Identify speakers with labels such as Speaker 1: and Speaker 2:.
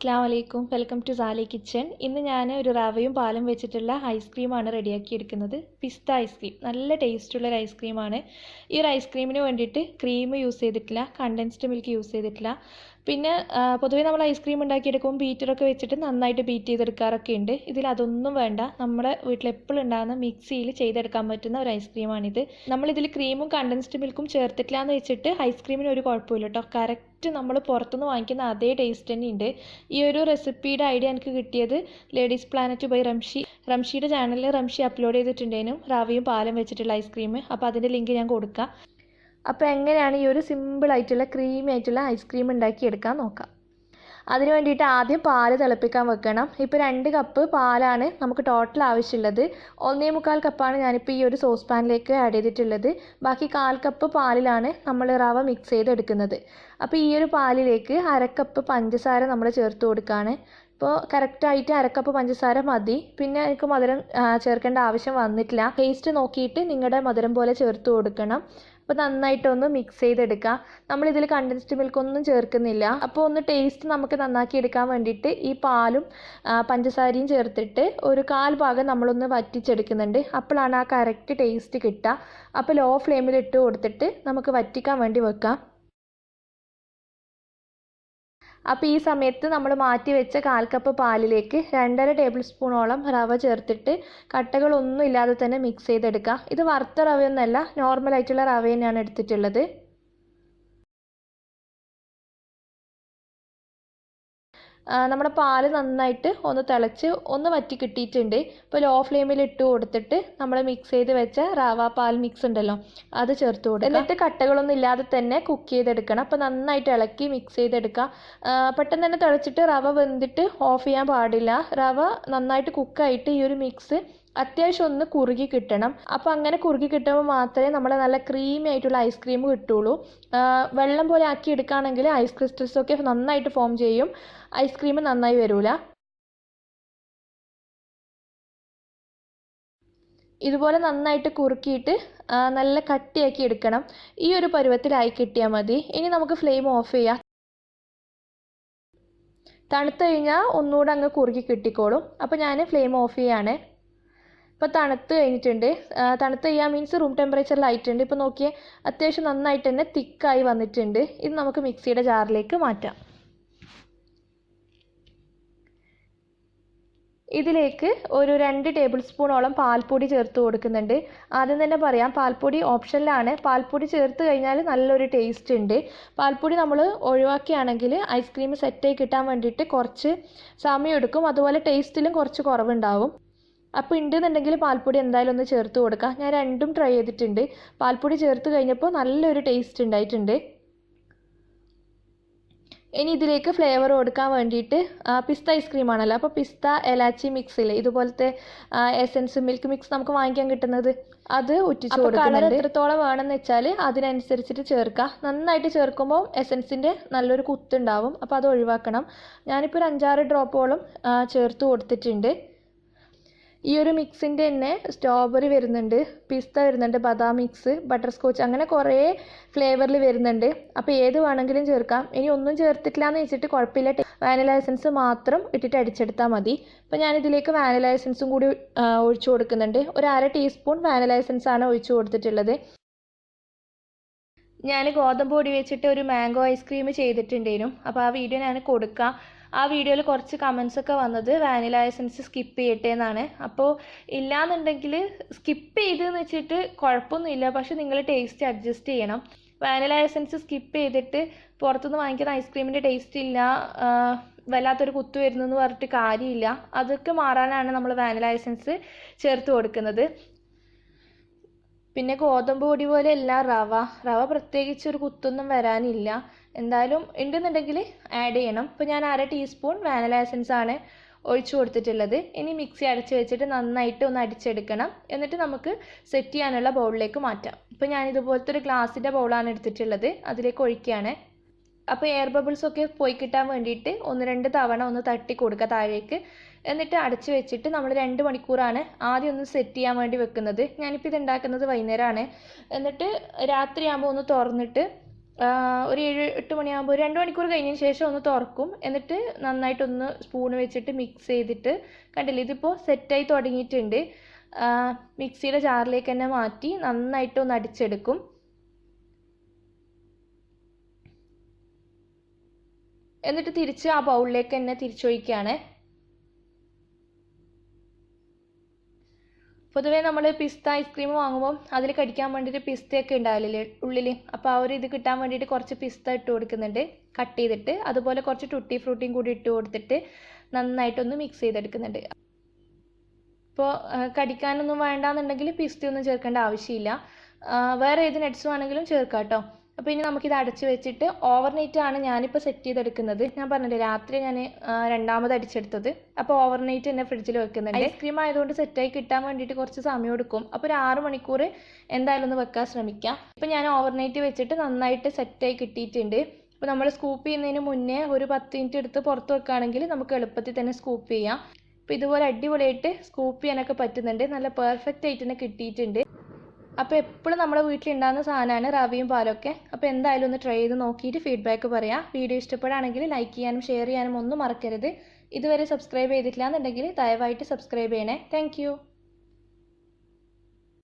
Speaker 1: അസ്സലാമു അലൈക്കും. Welcome to Sali kitchen. ഇന്ന് ഞാൻ ഒരു റവയും പാലും വെച്ചിട്ടുള്ള ഐസ്ക്രീമാണ് റെഡിയാക്കി എടുക്കുന്നത്. പിസ്ത ഐസ്ക്രീം. നല്ല ടേസ്റ്റുള്ള ഒരു ഐസ്ക്രീമാണ്. ഈ ഒരു ഐസ്ക്രീമിന് വേണ്ടിയിട്ട് ക്രീം യൂസ് ചെയ്തിട്ടില്ല, കണ്ടൻസ്ഡ് മിൽക്ക് യൂസ് ചെയ്തിട്ടില്ല. പിന്നെ പൊതുവേ നമ്മൾ ഐസ്ക്രീം ഉണ്ടാക്കിയെടുക്കുമ്പോൾ ബീറ്ററൊക്കെ വെച്ചിട്ട് നന്നായിട്ട് ബീറ്റ് ചെയ്തെടുക്കാറൊക്കെ ഉണ്ട്. ഇതിൽ അതൊന്നും വേണ്ട. നമ്മുടെ വീട്ടിൽ എപ്പോഴും ഉണ്ടാകുന്ന മിക്സിയിൽ ചെയ്തെടുക്കാൻ പറ്റുന്ന ഒരു ഐസ്ക്രീമാണിത്. നമ്മളിതിൽ ക്രീമും കണ്ടൻസ്ഡ് മിൽക്കും ചേർത്തിട്ടില്ല എന്ന് വെച്ചിട്ട് ഐസ്ക്രീമിന് ഒരു കുഴപ്പമില്ല കേട്ടോ. കറക്റ്റ് നമ്മൾ പുറത്തുനിന്ന് വാങ്ങിക്കുന്ന അതേ ടേസ്റ്റ് തന്നെ ഉണ്ട്. ഈ ഒരു റെസിപ്പിയുടെ ഐഡിയ എനിക്ക് കിട്ടിയത് ലേഡീസ് പ്ലാനറ്റ് ബൈ റംഷിയുടെ ചാനലിൽ റംഷി അപ്ലോഡ് ചെയ്തിട്ടുണ്ടേനും റവയും പാലും വെച്ചിട്ടുള്ള ഐസ്ക്രീം. അപ്പോൾ അതിൻ്റെ ലിങ്ക് ഞാൻ കൊടുക്കാം. അപ്പോൾ എങ്ങനെയാണ് ഈ ഒരു സിമ്പിളായിട്ടുള്ള ക്രീമി ആയിട്ടുള്ള ഐസ്ക്രീം ഉണ്ടാക്കിയെടുക്കാൻ നോക്കാം. അതിന് വേണ്ടിയിട്ട് ആദ്യം പാല് തിളപ്പിക്കാൻ വെക്കണം. ഇപ്പോൾ 2 കപ്പ് പാലാണ് നമുക്ക് ടോട്ടൽ ആവശ്യമുള്ളത്. 1.25 കപ്പാണ് ഞാനിപ്പോൾ ഈ ഒരു സോസ് പാനിലേക്ക് ആഡ് ചെയ്തിട്ടുള്ളത്. ബാക്കി 1/4 കപ്പ് പാലിലാണ് നമ്മൾ റവ മിക്സ് ചെയ്തെടുക്കുന്നത്. അപ്പോൾ ഈ ഒരു പാലിലേക്ക് 1/2 കപ്പ് പഞ്ചസാര നമ്മൾ ചേർത്ത് കൊടുക്കുകയാണ്. ഇപ്പോൾ കറക്റ്റായിട്ട് 1/2 കപ്പ് പഞ്ചസാര മതി. പിന്നെ എനിക്ക് മധുരം ചേർക്കേണ്ട ആവശ്യം വന്നിട്ടില്ല. ടേസ്റ്റ് നോക്കിയിട്ട് നിങ്ങളുടെ മധുരം പോലെ ചേർത്ത് കൊടുക്കണം. അപ്പോൾ നന്നായിട്ടൊന്ന് മിക്സ് ചെയ്തെടുക്കുക. നമ്മളിതിൽ കണ്ടൻസ്ഡ് മിൽക്കൊന്നും ചേർക്കുന്നില്ല. അപ്പോൾ ഒന്ന് ടേസ്റ്റ് നമുക്ക് നന്നാക്കി എടുക്കാൻ വേണ്ടിയിട്ട് ഈ പാലും പഞ്ചസാരയും ചേർത്തിട്ട് ഒരു 1/4 ഭാഗം നമ്മളൊന്ന് വറ്റിച്ചെടുക്കുന്നുണ്ട്. അപ്പോഴാണ് ആ കറക്റ്റ് ടേസ്റ്റ് കിട്ടുക. അപ്പോൾ ലോ ഫ്ലെയിമിൽ ഇട്ട് കൊടുത്തിട്ട് നമുക്ക് വറ്റിക്കാൻ വേണ്ടി വെക്കാം. അപ്പോൾ ഈ സമയത്ത് നമ്മൾ മാറ്റി വെച്ച 1/4 കപ്പ് പാലിലേക്ക് 2.5 ടേബിൾ സ്പൂണോളം റവ ചേർത്തിട്ട് കട്ടകളൊന്നും ഇല്ലാതെ തന്നെ മിക്സ് ചെയ്തെടുക്കുക. ഇത് വറുത്ത റവയൊന്നുമല്ല, നോർമലായിട്ടുള്ള റവ തന്നെയാണ് എടുത്തിട്ടുള്ളത്. നമ്മുടെ പാല് നന്നായിട്ട് ഒന്ന് തിളച്ച് ഒന്ന് വറ്റി കിട്ടിയിട്ടുണ്ട്. ഇപ്പോൾ ലോ ഫ്ലെയിമിൽ ഇട്ട് കൊടുത്തിട്ട് നമ്മൾ മിക്സ് ചെയ്ത് വെച്ച റവ പാൽ മിക്സ് ഉണ്ടല്ലോ അത് ചേർത്ത് കൊടുക്കുക. എന്നിട്ട് കട്ടകളൊന്നും ഇല്ലാതെ തന്നെ കുക്ക് ചെയ്തെടുക്കണം. അപ്പോൾ നന്നായിട്ട് ഇളക്കി മിക്സ് ചെയ്തെടുക്കുക. പെട്ടെന്ന് തന്നെ തിളച്ചിട്ട് റവ വെന്തിട്ട് ഓഫ് ചെയ്യാൻ പാടില്ല. റവ നന്നായിട്ട് കുക്കായിട്ട് ഈ ഒരു മിക്സ് അത്യാവശ്യം ഒന്ന് കുറുകി കിട്ടണം. അപ്പോൾ അങ്ങനെ കുറുകി കിട്ടുമ്പോൾ മാത്രമേ നമ്മൾ നല്ല ക്രീമി ആയിട്ടുള്ള ഐസ്ക്രീം കിട്ടുള്ളൂ. വെള്ളം പോലെ ആക്കി എടുക്കുകയാണെങ്കിൽ ഐസ് ക്രിസ്റ്റൽസൊക്കെ നന്നായിട്ട് ഫോം ചെയ്യും, ഐസ്ക്രീം നന്നായി വരില്ല. ഇതുപോലെ നന്നായിട്ട് കുറുക്കിയിട്ട് നല്ല കട്ടിയാക്കി എടുക്കണം. ഈ ഒരു പരുവത്തിലായി കിട്ടിയാൽ മതി. ഇനി നമുക്ക് ഫ്ലെയിം ഓഫ് ചെയ്യാം. തണുത്ത് കഴിഞ്ഞാൽ ഒന്നുകൂടെ അങ്ങ് കുറുകി കിട്ടിക്കോളും. അപ്പോൾ ഞാൻ ഫ്ലെയിം ഓഫ് ചെയ്യാണ്. ഇപ്പോൾ തണുത്ത് കഴിഞ്ഞിട്ടുണ്ട്. തണുത്ത് ചെയ്യാൻ മീൻസ് റൂം ടെമ്പറേച്ചറിലായിട്ടുണ്ട്. ഇപ്പോൾ നോക്കിയേ, അത്യാവശ്യം നന്നായിട്ട് തന്നെ തിക്കായി വന്നിട്ടുണ്ട്. ഇത് നമുക്ക് മിക്സിയുടെ ജാറിലേക്ക് മാറ്റാം. ഇതിലേക്ക് ഒരു 2 ടേബിൾ സ്പൂണോളം പാൽപ്പൊടി ചേർത്ത് കൊടുക്കുന്നുണ്ട്. ആദ്യം തന്നെ പറയാം, പാൽപ്പൊടി ഓപ്ഷനിലാണ്. പാൽപ്പൊടി ചേർത്ത് കഴിഞ്ഞാൽ നല്ലൊരു ടേസ്റ്റ് ഉണ്ട്. പാൽപ്പൊടി നമ്മൾ ഒഴിവാക്കുകയാണെങ്കിൽ ഐസ്ക്രീം സെറ്റായി കിട്ടാൻ വേണ്ടിയിട്ട് കുറച്ച് സമയം എടുക്കും. അതുപോലെ ടേസ്റ്റിലും കുറച്ച് കുറവുണ്ടാവും. അപ്പോൾ ഉണ്ടെന്നുണ്ടെങ്കിൽ പാൽപ്പൊടി എന്തായാലും ഒന്ന് ചേർത്ത് കൊടുക്കാം. ഞാൻ രണ്ടും ട്രൈ ചെയ്തിട്ടുണ്ട്. പാൽപ്പൊടി ചേർത്ത് കഴിഞ്ഞപ്പോൾ നല്ലൊരു ടേസ്റ്റ് ഉണ്ടായിട്ടുണ്ട്. ഇനി ഇതിലേക്ക് ഫ്ലേവർ കൊടുക്കാൻ വേണ്ടിയിട്ട് പിസ്ത ഐസ്ക്രീം ആണല്ലോ, അപ്പോൾ പിസ്ത എലാച്ചി മിക്സില്ലേ, ഇതുപോലത്തെ എസൻസ് മിൽക്ക് മിക്സ് നമുക്ക് വാങ്ങിക്കാൻ കിട്ടുന്നത്, അത് ഉറ്റിച്ച് കൊടുക്കുന്നുണ്ട്. കളർ എത്രത്തോളം വേണമെന്ന് വെച്ചാൽ അതിനനുസരിച്ചിട്ട് ചേർക്കുക. നന്നായിട്ട് ചേർക്കുമ്പോൾ എസൻസിൻ്റെ നല്ലൊരു കുത്തുണ്ടാവും, അപ്പോൾ അത് ഒഴിവാക്കണം. ഞാനിപ്പോൾ ഒരു 5-6 ഡ്രോപ്പോളം ചേർത്ത് കൊടുത്തിട്ടുണ്ട്. ഈ ഒരു മിക്സിൻ്റെ തന്നെ സ്ട്രോബെറി വരുന്നുണ്ട്, പിസ്ത വരുന്നുണ്ട്, ബദാം മിക്സ്, ബട്ടർ സ്കോച്ച്, അങ്ങനെ കുറേ ഫ്ലേവറിൽ വരുന്നുണ്ട്. അപ്പോൾ ഏത് വേണമെങ്കിലും ചേർക്കാം. ഇനി ഒന്നും ചേർത്തിട്ടില്ല എന്ന് വെച്ചിട്ട് കുഴപ്പമില്ല, വാനില എസൻസ് മാത്രം ഇട്ടിട്ട് അടിച്ചെടുത്താൽ മതി. അപ്പോൾ ഞാനിതിലേക്ക് വാനില എസൻസും കൂടി ഒഴിച്ചു കൊടുക്കുന്നുണ്ട്. ഒരു 1/2 ടീസ്പൂൺ വാനില എസൻസ് ആണ് ഒഴിച്ചു കൊടുത്തിട്ടുള്ളത്. ഞാൻ ഗോതമ്പ് പൊടി വെച്ചിട്ട് ഒരു മാംഗോ ഐസ്ക്രീം ചെയ്തിട്ടുണ്ടേനും, അപ്പോൾ ആ വീഡിയോ ഞാൻ കൊടുക്കാം. ആ വീഡിയോയിൽ കുറച്ച് കമൻസൊക്കെ വന്നത് വാനില എസൻസ് സ്കിപ്പ് ചെയ്യട്ടെ എന്നാണ്. അപ്പോൾ ഇല്ലയെന്നുണ്ടെങ്കിൽ സ്കിപ്പ് ചെയ്തെന്ന് വെച്ചിട്ട് കുഴപ്പമൊന്നുമില്ല, പക്ഷെ നിങ്ങൾ ടേസ്റ്റ് അഡ്ജസ്റ്റ് ചെയ്യണം. വാനില എസൻസ് സ്കിപ്പ് ചെയ്തിട്ട് പുറത്തുനിന്ന് വാങ്ങിക്കുന്ന ഐസ്ക്രീമിൻ്റെ ടേസ്റ്റ് ഇല്ല, വല്ലാത്തൊരു കുത്തു വരുന്നു എന്ന് പറഞ്ഞിട്ട് കാര്യമില്ല. അതൊക്കെ മാറാനാണ് നമ്മൾ വാനില എസൻസ് ചേർത്ത് കൊടുക്കുന്നത്. പിന്നെ ഗോതമ്പ് പൊടി പോലെ അല്ല റവ പ്രത്യേകിച്ച് ഒരു കുത്തൊന്നും വരാനില്ല. എന്തായാലും ഉണ്ടെന്നുണ്ടെങ്കിൽ ആഡ് ചെയ്യണം. ഇപ്പോൾ ഞാൻ 1/2 ടീസ്പൂൺ വാനില എസൻസ് ആണ് ഒഴിച്ചു കൊടുത്തിട്ടുള്ളത്. ഇനി മിക്സി അടച്ച് വെച്ചിട്ട് നന്നായിട്ട് ഒന്ന് അടിച്ചെടുക്കണം. എന്നിട്ട് നമുക്ക് സെറ്റ് ചെയ്യാനുള്ള ബൗളിലേക്ക് മാറ്റാം. ഇപ്പോൾ ഞാൻ ഇതുപോലത്തെ ഒരു ഗ്ലാസിൻ്റെ ബൗളാണ് എടുത്തിട്ടുള്ളത്, അതിലേക്ക് ഒഴിക്കുകയാണ്. അപ്പോൾ എയർ ബബിൾസൊക്കെ പോയി കിട്ടാൻ വേണ്ടിയിട്ട് 1-2 തവണ ഒന്ന് തട്ടി കൊടുക്കുക താഴേക്ക്. എന്നിട്ട് അടച്ച് വെച്ചിട്ട് നമ്മൾ 2 മണിക്കൂറാണ് ആദ്യം ഒന്ന് സെറ്റ് ചെയ്യാൻ വേണ്ടി വെക്കുന്നത്. ഞാനിപ്പോൾ ഇത് ഉണ്ടാക്കുന്നത് വൈകുന്നേരമാണ്. എന്നിട്ട് രാത്രിയാകുമ്പോൾ ഒന്ന് തുറന്നിട്ട് ഒരു 7-8 മണിയാകുമ്പോൾ 2 മണിക്കൂർ കഴിഞ്ഞതിന് ശേഷം ഒന്ന് തുറക്കും. എന്നിട്ട് നന്നായിട്ടൊന്ന് സ്പൂൺ വെച്ചിട്ട് മിക്സ് ചെയ്തിട്ട് കണ്ടില്ലേ ഇതിപ്പോൾ സെറ്റായി തുടങ്ങിയിട്ടുണ്ട്. മിക്സിയുടെ ജാറിലേക്ക് തന്നെ മാറ്റി നന്നായിട്ടൊന്ന് അടിച്ചെടുക്കും. എന്നിട്ട് തിരിച്ച് ആ ബൗളിലേക്ക് തന്നെ തിരിച്ചൊഴിക്കുകയാണ്. പൊതുവേ നമ്മൾ പിസ്ത ഐസ്ക്രീം വാങ്ങുമ്പോൾ അതിൽ കടിക്കാൻ വേണ്ടിയിട്ട് പിസ്തയൊക്കെ ഉണ്ടാവില്ലേ ഉള്ളിൽ. അപ്പോൾ ആ ഒരു ഇത് കിട്ടാൻ വേണ്ടിയിട്ട് കുറച്ച് പിസ്ത ഇട്ട് കൊടുക്കുന്നുണ്ട് കട്ട് ചെയ്തിട്ട്. അതുപോലെ കുറച്ച് ടൂട്ടി ഫ്രൂട്ടിയും കൂടി ഇട്ട് കൊടുത്തിട്ട് നന്നായിട്ടൊന്ന് മിക്സ് ചെയ്തെടുക്കുന്നുണ്ട്. ഇപ്പോൾ കടിക്കാനൊന്നും വേണ്ടാന്നുണ്ടെങ്കിൽ പിസ്തയൊന്നും ചേർക്കേണ്ട ആവശ്യമില്ല. വേറെ ഏത് നട്ട്സും ആണെങ്കിലും ചേർക്കാം കേട്ടോ. അപ്പോൾ ഇനി നമുക്കിത് അടച്ച് വെച്ചിട്ട് ഓവർനൈറ്റാണ് ഞാനിപ്പോൾ സെറ്റ് ചെയ്തെടുക്കുന്നത്. ഞാൻ പറഞ്ഞില്ലേ രാത്രി ഞാൻ രണ്ടാമത് അടിച്ചെടുത്തത്. അപ്പോൾ ഓവർനൈറ്റ് തന്നെ ഫ്രിഡ്ജിൽ വെക്കുന്നുണ്ട്. ഐസ്ക്രീം ആയതുകൊണ്ട് സെറ്റായി കിട്ടാൻ വേണ്ടിയിട്ട് കുറച്ച് സമയം എടുക്കും. അപ്പോൾ ഒരു 6 മണിക്കൂർ എന്തായാലും ഒന്ന് വെക്കാൻ ശ്രമിക്കാം. ഇപ്പോൾ ഞാൻ ഓവർനൈറ്റ് വെച്ചിട്ട് നന്നായിട്ട് സെറ്റായി കിട്ടിയിട്ടുണ്ട്. അപ്പോൾ നമ്മൾ സ്കൂപ്പ് ചെയ്യുന്നതിന് മുന്നേ ഒരു 10 മിനിറ്റ് എടുത്ത് പുറത്ത് വെക്കുകയാണെങ്കിൽ നമുക്ക് എളുപ്പത്തിൽ തന്നെ സ്കൂപ്പ് ചെയ്യാം. അപ്പോൾ ഇതുപോലെ അടിപൊളിയായിട്ട് സ്കൂപ്പ് ചെയ്യാനൊക്കെ പറ്റുന്നുണ്ട്. നല്ല പെർഫെക്റ്റ് ആയിട്ട് തന്നെ കിട്ടിയിട്ടുണ്ട്. അപ്പോൾ എപ്പോഴും നമ്മുടെ വീട്ടിലുണ്ടാകുന്ന സാധനമാണ് റവയും പാലൊക്കെ. അപ്പോൾ എന്തായാലും ഒന്ന് ട്രൈ ചെയ്ത് നോക്കിയിട്ട് ഫീഡ്ബാക്ക് പറയാം. വീഡിയോ ഇഷ്ടപ്പെടുകയാണെങ്കിൽ ലൈക്ക് ചെയ്യാനും ഷെയർ ചെയ്യാനും ഒന്നും മറക്കരുത്. ഇതുവരെ സബ്സ്ക്രൈബ് ചെയ്തിട്ടില്ല എന്നുണ്ടെങ്കിൽ ദയവായിട്ട് സബ്സ്ക്രൈബ് ചെയ്യണേ. താങ്ക്